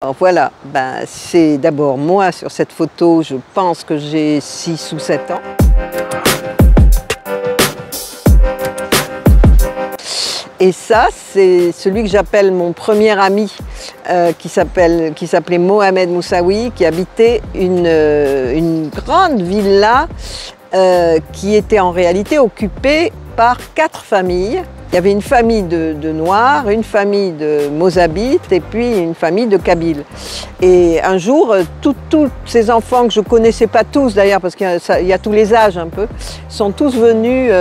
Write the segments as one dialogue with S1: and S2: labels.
S1: Alors voilà, c'est d'abord moi sur cette photo, je pense que j'ai 6 ou 7 ans. Et ça, c'est celui que j'appelle mon premier ami, qui s'appelait Mohamed Moussaoui, qui habitait une grande villa qui était en réalité occupée par 4 familles. Il y avait une famille de Noirs, une famille de Mozabites et puis une famille de Kabyles. Et un jour, tous ces enfants que je ne connaissais pas tous d'ailleurs, parce qu'il y a tous les âges un peu, sont tous venus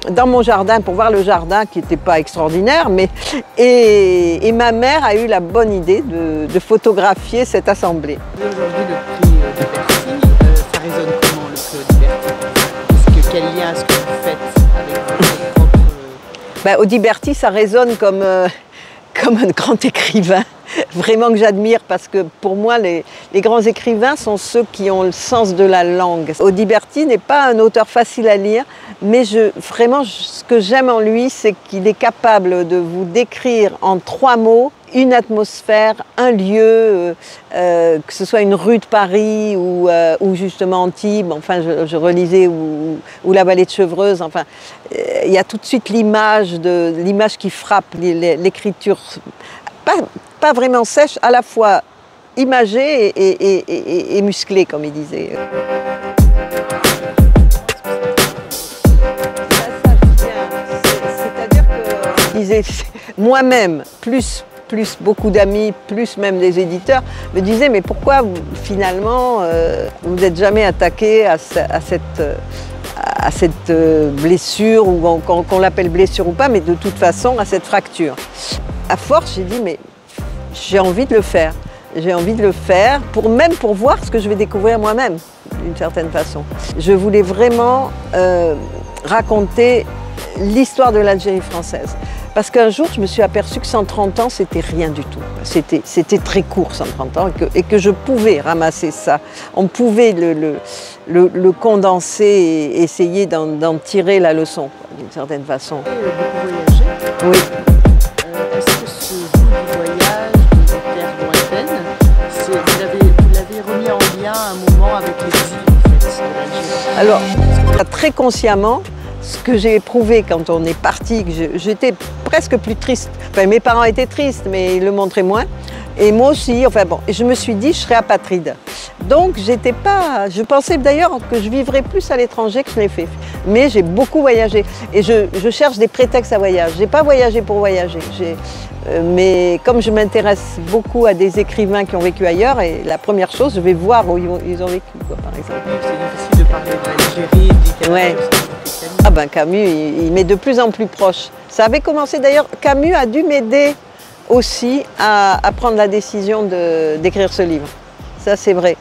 S1: dans mon jardin pour voir le jardin qui n'était pas extraordinaire. Et ma mère a eu la bonne idée de photographier cette assemblée.
S2: Aujourd'hui, le prix Liberty, ça résonne comment le prix Liberty? Quel lien est-ce que vous faites avec votre propre...
S1: Audiberti, ça résonne comme un grand écrivain, vraiment que j'admire parce que pour moi, les grands écrivains sont ceux qui ont le sens de la langue. Audiberti n'est pas un auteur facile à lire, mais vraiment, ce que j'aime en lui, c'est qu'il est capable de vous décrire en 3 mots une atmosphère, un lieu, que ce soit une rue de Paris ou justement Antibes, enfin je relisais, ou la vallée de Chevreuse, enfin il y a tout de suite l'image qui frappe, l'écriture pas vraiment sèche, à la fois imagée et musclée comme il disait. C'est-à-dire que je disais moi-même, plus beaucoup d'amis, plus même des éditeurs, me disaient mais pourquoi finalement vous n'êtes jamais attaqué à cette blessure, ou qu'on l'appelle blessure ou pas, mais de toute façon à cette fracture. À force, j'ai dit mais j'ai envie de le faire. J'ai envie de le faire même pour voir ce que je vais découvrir moi-même, d'une certaine façon. Je voulais vraiment raconter l'histoire de l'Algérie française. Parce qu'un jour, je me suis aperçue que 130 ans, c'était rien du tout. C'était très court, 130 ans, et que je pouvais ramasser ça. On pouvait le condenser et essayer d'en tirer la leçon, d'une certaine façon.
S2: Beaucoup voyagé.
S1: Oui.
S2: Est-ce que ce goût du voyage, des terres lointaines, vous l'avez remis en lien à un moment avec les îles en fait, de l'Algérie?
S1: Alors, très consciemment, ce que j'ai éprouvé quand on est parti, j'étais presque plus triste. Enfin, mes parents étaient tristes, mais ils le montraient moins. Et moi aussi, enfin bon, je me suis dit, je serais apatride. Donc, je pensais d'ailleurs que je vivrais plus à l'étranger que je l'ai fait. Mais j'ai beaucoup voyagé. Et je cherche des prétextes à voyage. Je n'ai pas voyagé pour voyager. Mais comme je m'intéresse beaucoup à des écrivains qui ont vécu ailleurs, et la première chose, je vais voir où ils ont vécu, quoi, par exemple.
S2: C'est difficile de parler de l'Algérie, du
S1: Ouais. Camus, il m'est de plus en plus proche. Ça avait commencé d'ailleurs, Camus a dû m'aider aussi à prendre la décision d'écrire ce livre. Ça, c'est vrai.